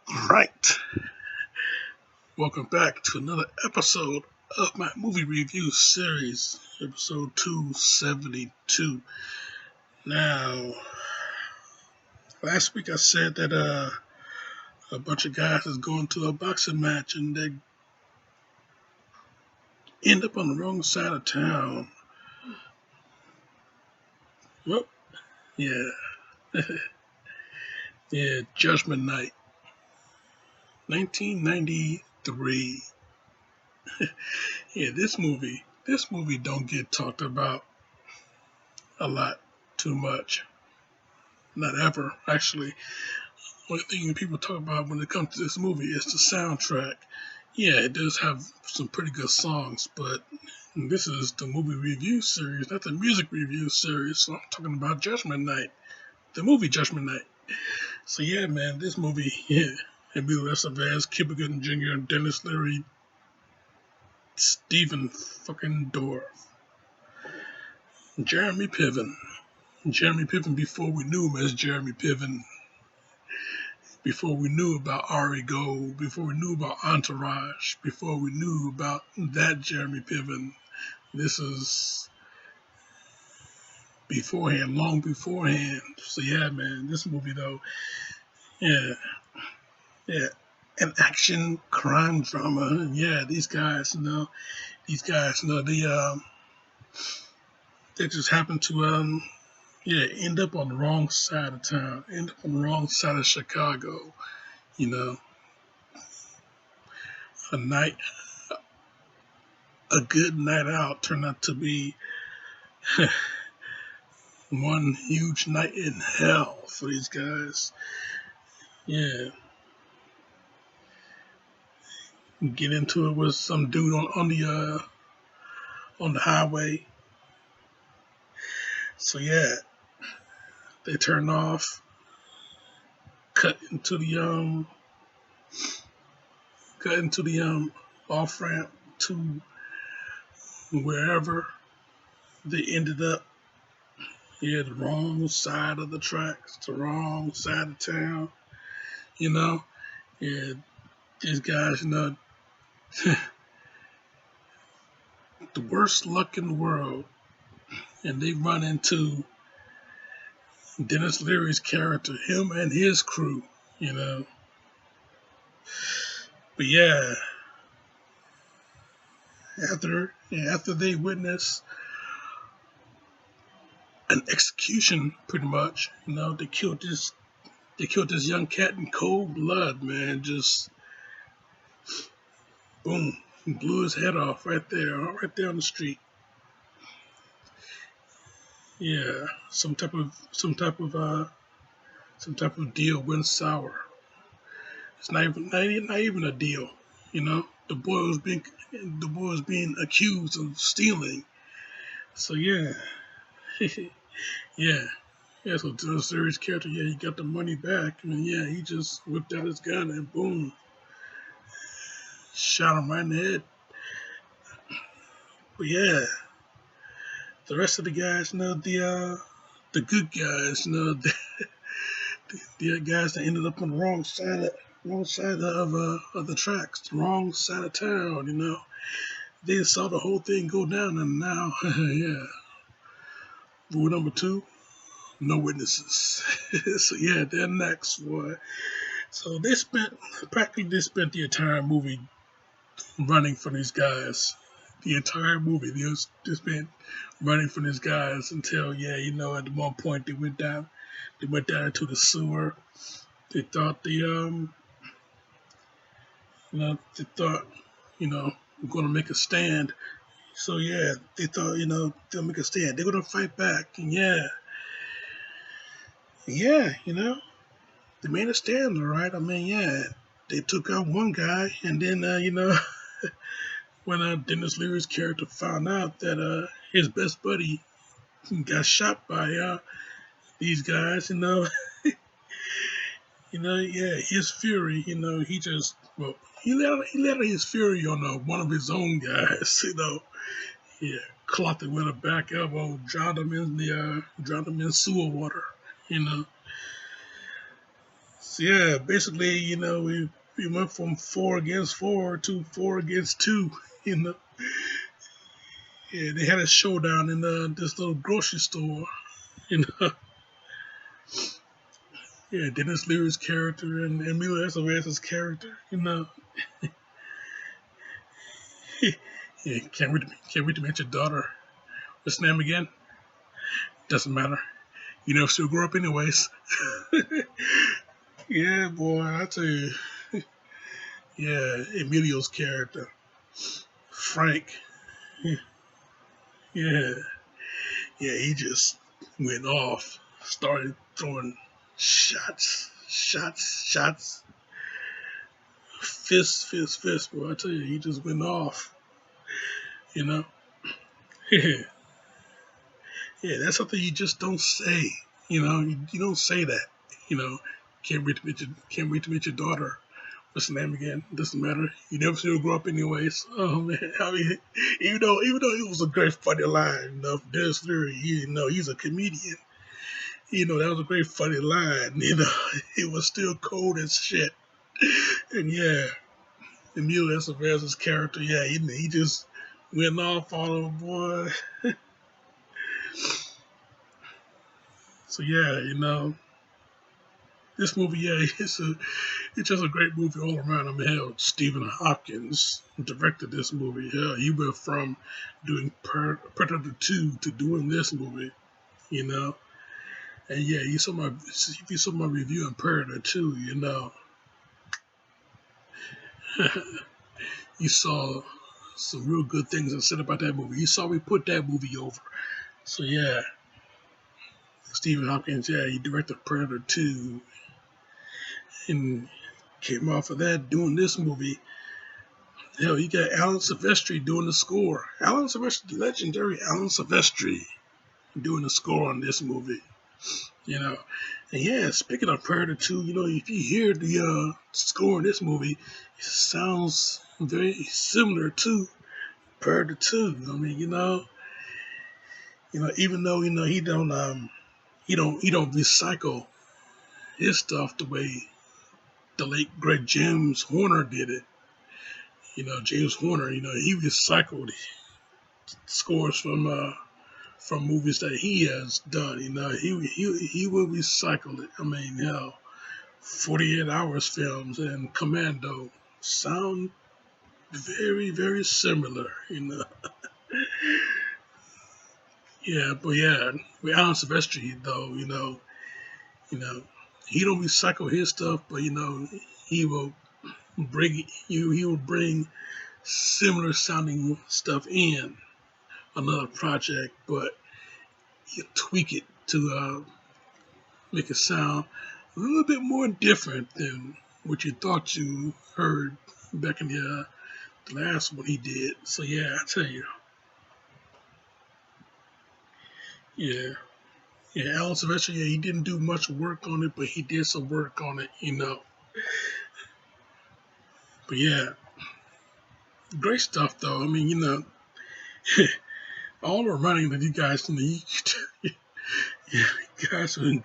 All right, welcome back to another episode of my movie review series, episode 272. Now, last week I said that a bunch of guys is going to a boxing match and they end up on the wrong side of town. Well, yeah, yeah, Judgment Night, 1993. Yeah, this movie don't get talked about a lot, too much, not ever actually. One thing people talk about when it comes to this movie is the soundtrack. Yeah, it does have some pretty good songs, but this is the movie review series, not the music review series. So I'm talking about Judgment Night, the movie Judgment Night. So yeah, man, this movie, yeah, Emilio Estevez, Cuba Gooding Jr., Dennis Leary, Stephen fucking Dorff, Jeremy Piven. Jeremy Piven before we knew him as Jeremy Piven, before we knew about Ari Gold, before we knew about Entourage, before we knew about that Jeremy Piven. This is beforehand, long beforehand. So yeah, man, this movie though, yeah, yeah, an action crime drama. And yeah, they just happen to end up on the wrong side of town, end up on the wrong side of Chicago. You know, a night, a good night out turned out to be one huge night in hell for these guys. Yeah. Get into it with some dude on the highway. So yeah, they turn off, cut into the off ramp to wherever they ended up. Yeah, the wrong side of the tracks, the wrong side of town. You know, yeah, these guys, the worst luck in the world, and they run into Dennis Leary's character, him and his crew. You know, but yeah, after they witness an execution, pretty much, they killed this young cat in cold blood, man. Just boom, blew his head off right there on the street. Yeah, some type of deal went sour. It's not even a deal. The boy was being accused of stealing. So yeah, yeah. Yeah, so the series character, yeah, he got the money back, and yeah, he just whipped out his gun and boom, shot him right in the head. But yeah, the rest of the guys, the good guys, the guys that ended up on the wrong side of the tracks, the wrong side of town. They saw the whole thing go down, and now, yeah, rule number two: no witnesses. So yeah, they're next, boy. So they spent the entire movie running from these guys. The entire movie, they just been running from these guys until, yeah, at one point they went down. They went down into the sewer. They thought they thought, we're gonna make a stand. So yeah, they thought, they'll make a stand. They're gonna fight back, and yeah, they made a stand, all right. I mean, yeah, they took out one guy, and then, when Dennis Leary's character found out that his best buddy got shot by these guys, yeah, his fury, he just he let his fury on one of his own guys, yeah, clocked it with a back elbow, drowned him in sewer water, you know. So yeah, basically, we went from 4 against 4 to 4 against 2. You know, yeah, they had a showdown in this little grocery store. You know, yeah, Dennis Leary's character and Emilio Estevez's character. Yeah, can't wait to meet your daughter. What's her name again? Doesn't matter. You never still grow up anyways. Yeah, boy, I tell you. Yeah, Emilio's character, Frank. Yeah, yeah, he just went off, started throwing shots, fist. Boy, I tell you, he just went off. You know, yeah, that's something you just don't say. You don't say that. You know, can't wait to meet your daughter. What's the name again? Doesn't matter. You never see her grow up anyways. Oh man, I mean, even though it was a great funny line, Dennis Leary, he's a comedian. That was a great funny line. It was still cold as shit. And yeah, Emilio Estevez's character, yeah, he just went off on him, boy. So yeah, this movie, yeah, it's just a great movie all around. I mean, hell, Stephen Hopkins directed this movie. Hell, he went from doing Predator 2 to doing this movie, you know. And yeah, if you saw my review on Predator 2, you saw some real good things I said about that movie. You saw me put that movie over. So yeah, Stephen Hopkins, yeah, he directed Predator 2 and came off of that doing this movie. Hell, you got Alan Silvestri doing the score. Alan Silvestri, the legendary Alan Silvestri, doing the score on this movie. And yeah, speaking of Predator 2, if you hear the score in this movie, it sounds very similar to Predator 2. I mean, even though he don't recycle his stuff the way the late great James Horner did it. James Horner, he recycled scores from movies that he has done. He will recycle it. I mean, 48 Hours films and Commando sound very, very similar. Yeah, but yeah, with Alan Silvestri though, you know, he don't recycle his stuff, but he will he will bring similar sounding stuff in another project, but you tweak it to make it sound a little bit more different than what you thought you heard back in the last one he did. So yeah, I tell you, yeah, yeah, Alan Silvestri, yeah, he didn't do much work on it, but he did some work on it. But yeah, great stuff though. I mean, all the running that you guys, yeah, you guys are in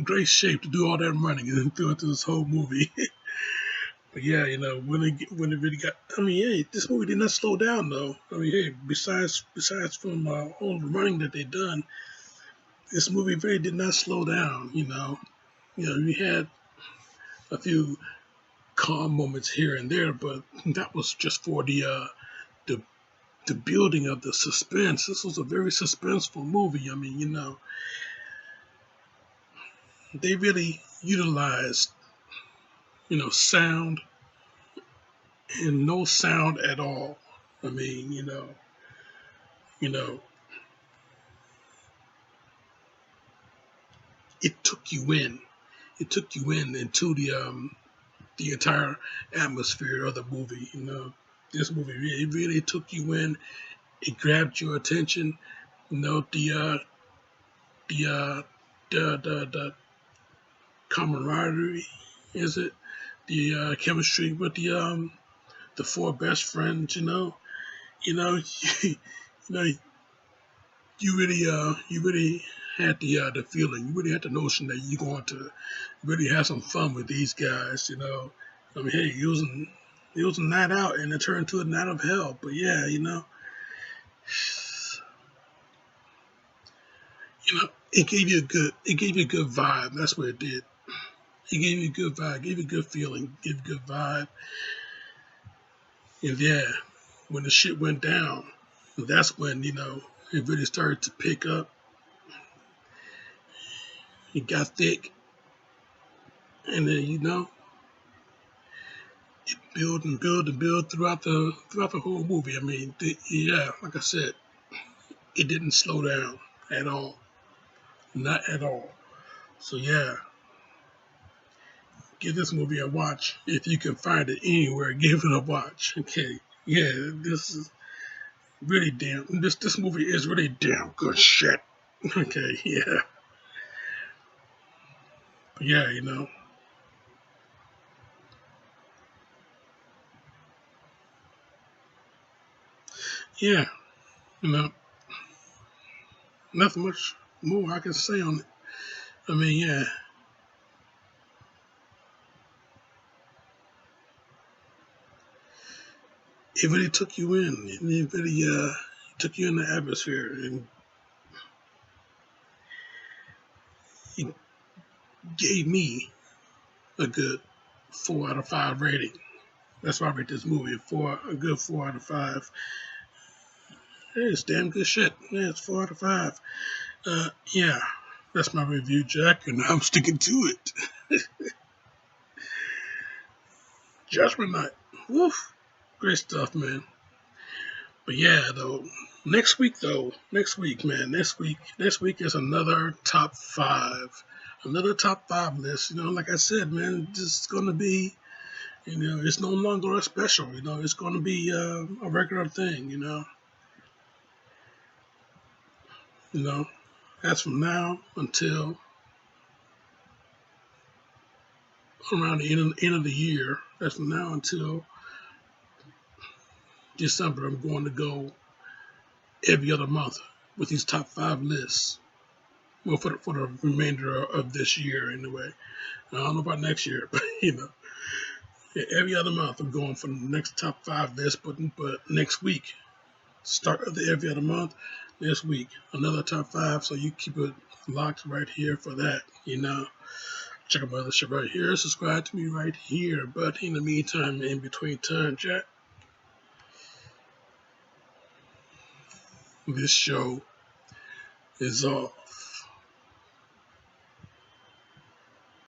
great shape to do all that running and throughout this whole movie. But yeah, when it really got, I mean, hey, this movie did not slow down though. I mean, hey, besides from all the running that they done, this movie really did not slow down. We had a few calm moments here and there, but that was just for the the building of the suspense. This was a very suspenseful movie. I mean, they really utilized sound and no sound at all. I mean, you know, it took you in. It took you in into the entire atmosphere of the movie. This movie really took you in. It grabbed your attention. The the camaraderie, is it? The chemistry with the four best friends. You know, you know, you really had the feeling. You really had the notion that you're going to really have some fun with these guys. You know, I mean, hey, it was a night out and it turned into a night of hell. But yeah, it gave you a good vibe. That's what it did. It gave you a good vibe, gave you a good feeling, gave you a good vibe. And yeah, when the shit went down, that's when, it really started to pick up. It got thick. And then, it build and build and build throughout the whole movie. I mean, yeah, like I said, it didn't slow down at all. Not at all. So yeah, give this movie a watch. If you can find it anywhere, give it a watch. Okay. Yeah, this is really this movie is really damn good shit. Okay, yeah. But yeah, yeah, you know, nothing much more I can say on it. I mean, yeah, it really took you in. It really took you in the atmosphere, and it gave me a good 4 out of 5 rating. That's why I rate this movie a good 4 out of 5. Hey, it's damn good shit. Yeah, it's 4 out of 5. Yeah, that's my review, Jack, and I'm sticking to it. Judgment Night. Woof. Great stuff, man. But yeah, next week, man, next week is another top 5. Another top 5 list. Like I said, man, this is going to be, it's no longer a special. It's going to be a regular thing, You know, that's from now until around the end of the year. That's from now until December. I'm going to go every other month with these top 5 lists. Well, for the remainder of this year, anyway. I don't know about next year, but yeah, every other month I'm going for the next top 5 list. But next week, start of the every other month. This week, another top 5. So you keep it locked right here for that. Check out my other shit right here. Subscribe to me right here. But in the meantime, in between time, chat, this show is all